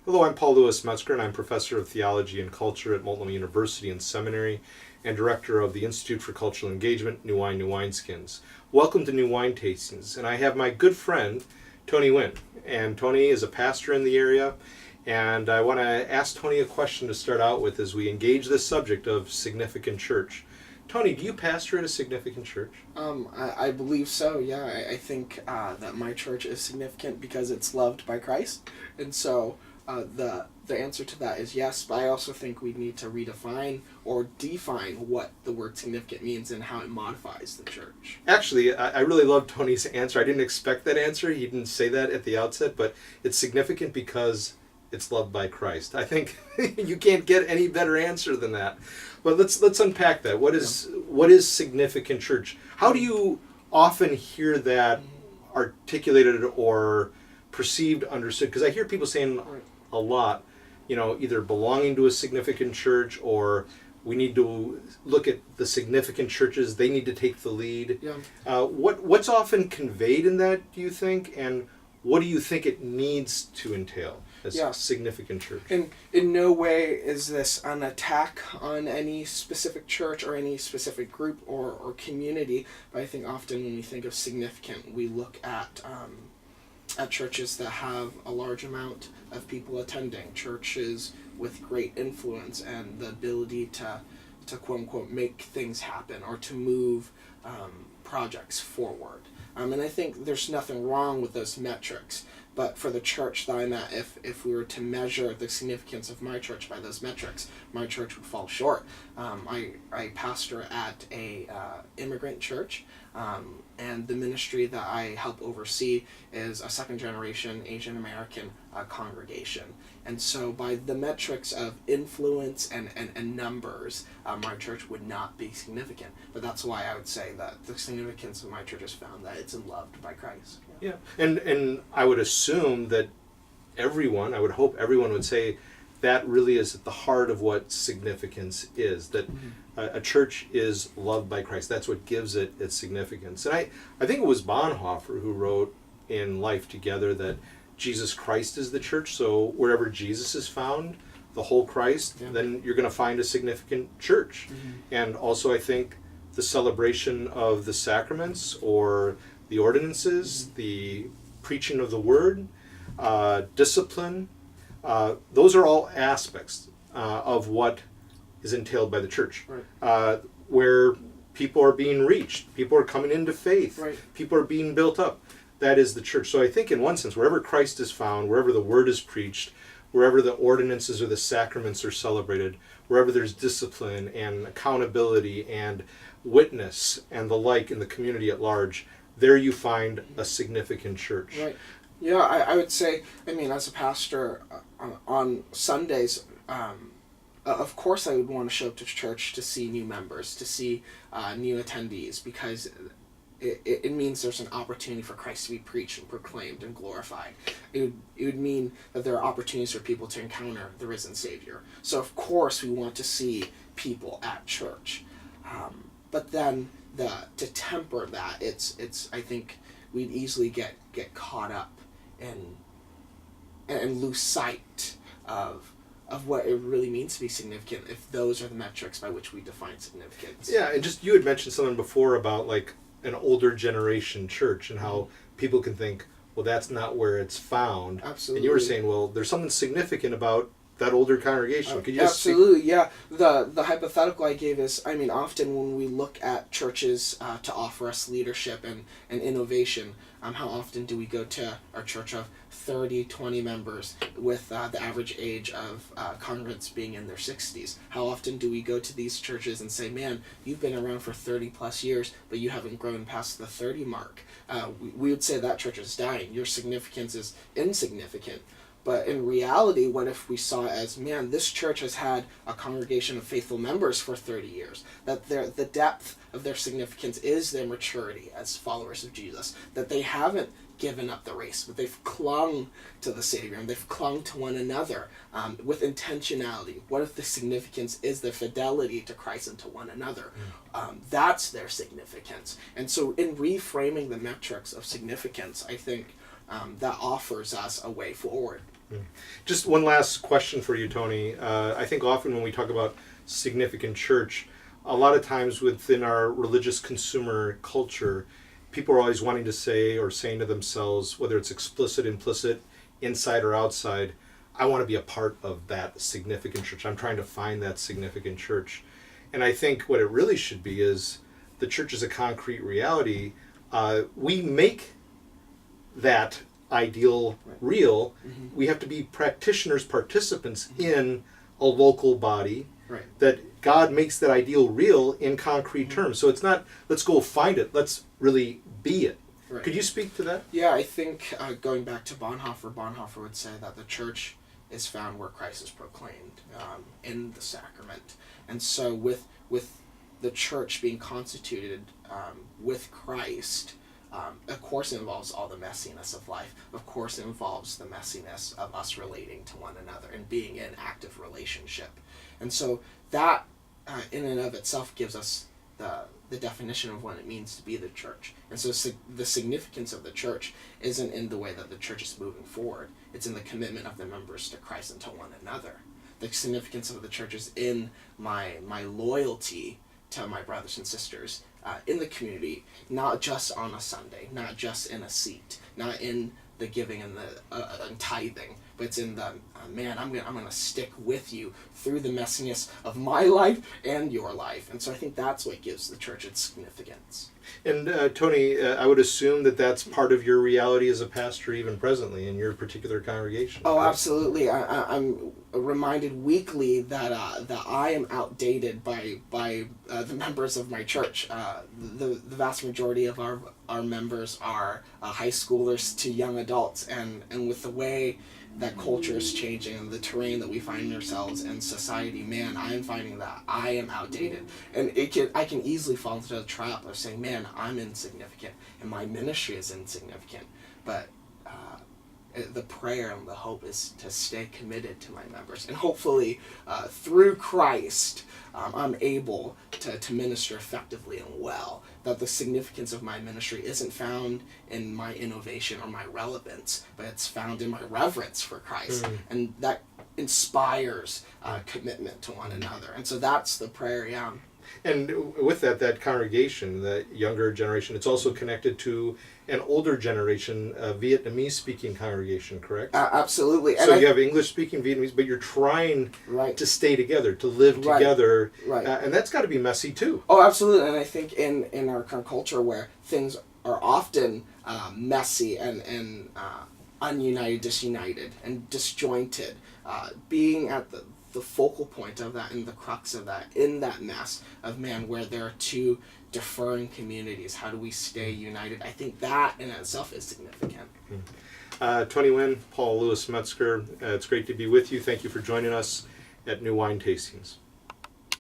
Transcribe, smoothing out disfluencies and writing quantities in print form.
Hello, I'm Paul Lewis Metzger, and I'm Professor of Theology and Culture at Multnomah University and Seminary, and Director of the Institute for Cultural Engagement, New Wine, New Wineskins. Welcome to New Wine Tastings, and I have my good friend, Tony Wynn. And Tony is a pastor in the area, and I want to ask Tony a question to start out with as we engage this subject of significant church. Tony, do you pastor at a significant church? I believe so, yeah. I think that my church is significant because it's loved by Christ. And so the answer to that is yes, but I also think we need to redefine or define what the word significant means and how it modifies the church. Actually, I really love Tony's answer. I didn't expect that answer. He didn't say that at the outset, but it's significant because it's loved by Christ. I think you can't get any better answer than that. But let's unpack that. What is significant church? How do you often hear that articulated or perceived, understood? Because I hear people saying a lot, either belonging to a significant church or we need to look at the significant churches. They need to take the lead. Yeah. What's often conveyed in that, do you think? And what do you think it needs to entail as a significant church? In no way is this an attack on any specific church or any specific group or community, but I think often when we think of significant, we look at churches that have a large amount of people attending, churches with great influence and the ability to quote unquote make things happen or to move projects forward. And I think there's nothing wrong with those metrics, but for the church that I'm at, if we were to measure the significance of my church by those metrics, my church would fall short. I pastor at a immigrant church, and the ministry that I help oversee is a second-generation Asian American congregation. And so by the metrics of influence and numbers, my church would not be significant. But that's why I would say that the significance of my church is found that it's loved by Christ. Yeah. And I would assume that I would hope everyone would say that really is at the heart of what significance is, that a church is loved by Christ. That's what gives it its significance. And I think it was Bonhoeffer who wrote in Life Together that Jesus Christ is the church, so wherever Jesus is found, the whole Christ, then you're going to find a significant church. And also I think the celebration of the sacraments or the ordinances, the preaching of the word, discipline, those are all aspects of what is entailed by the church, where people are being reached, people are coming into faith, people are being built up. That is the church. So I think in one sense, wherever Christ is found, wherever the word is preached, wherever the ordinances or the sacraments are celebrated, wherever there's discipline and accountability and witness and the like in the community at large, there you find a significant church. Right. Yeah, I would say, as a pastor on Sundays, of course I would want to show up to church to see new members, to see new attendees, because it means there's an opportunity for Christ to be preached and proclaimed and glorified. It would mean that there are opportunities for people to encounter the risen Savior. So of course we want to see people at church. But then to temper that, it's I think we'd easily get caught up and lose sight of what it really means to be significant if those are the metrics by which we define significance. Yeah, and just you had mentioned something before about like an older generation church and how people can think, well, that's not where it's found. Absolutely. And you were saying, well, there's something significant about that older congregation. Could you absolutely, yeah. The hypothetical I gave is, often when we look at churches to offer us leadership and innovation, how often do we go to our church of 30, 20 members with the average age of congregants being in their 60s? How often do we go to these churches and say, man, you've been around for 30 plus years, but you haven't grown past the 30 mark? We would say that church is dying. Your significance is insignificant. But in reality, what if we saw it as, man, this church has had a congregation of faithful members for 30 years, that the depth of their significance is their maturity as followers of Jesus, that they haven't given up the race, but they've clung to the Savior, and they've clung to one another with intentionality. What if the significance is the fidelity to Christ and to one another? That's their significance. And so in reframing the metrics of significance, I think that offers us a way forward. Just one last question for you, Tony. I think often when we talk about significant church, a lot of times within our religious consumer culture, people are always wanting to say or saying to themselves, whether it's explicit, implicit, inside or outside, I want to be a part of that significant church. I'm trying to find that significant church. And I think what it really should be is the church is a concrete reality. We make that ideal real. We have to be practitioners, participants in a local body. Right. That God makes that ideal real in concrete terms. So it's not, let's go find it. Let's really be it. Right. Could you speak to that? Yeah, I think going back to Bonhoeffer would say that the church is found where Christ is proclaimed, in the sacrament. And so with the church being constituted with Christ, of course it involves all the messiness of life. Of course it involves the messiness of us relating to one another and being in active relationship. And so that in and of itself gives us the definition of what it means to be the church. And so the significance of the church isn't in the way that the church is moving forward. It's in the commitment of the members to Christ and to one another. The significance of the church is in my loyalty to my brothers and sisters in the community, not just on a Sunday, not just in a seat, not in the giving and the and tithing, but it's in the man, I'm gonna stick with you through the messiness of my life and your life. And so I think that's what gives the church its significance. And Tony, I would assume that that's part of your reality as a pastor even presently in your particular congregation. Oh, absolutely. I'm reminded weekly that I am outdated by the members of my church. The vast majority of our members are high schoolers to young adults, and with the way that culture is changing and the terrain that we find ourselves in society, man, I am finding that I am outdated. And I can easily fall into the trap of saying, man, I'm insignificant and my ministry is insignificant. But the prayer and the hope is to stay committed to my members. And hopefully, through Christ, I'm able to minister effectively and well. That the significance of my ministry isn't found in my innovation or my relevance, but it's found in my reverence for Christ. And that inspires commitment to one another. And so that's the prayer, yeah. And with that congregation, that younger generation, it's also connected to an older generation, Vietnamese-speaking congregation, correct? Absolutely. So you have English-speaking Vietnamese, but you're trying to stay together, to live together, and that's got to be messy too. Oh, absolutely. And I think in our current culture where things are often messy and ununited, disunited, and disjointed, being at the focal point of that and the crux of that, in that mess of man where there are two differing communities, how do we stay united? I think that in itself is significant. Tony Wynn, Paul Lewis Metzger, it's great to be with you. Thank you for joining us at New Wine Tastings.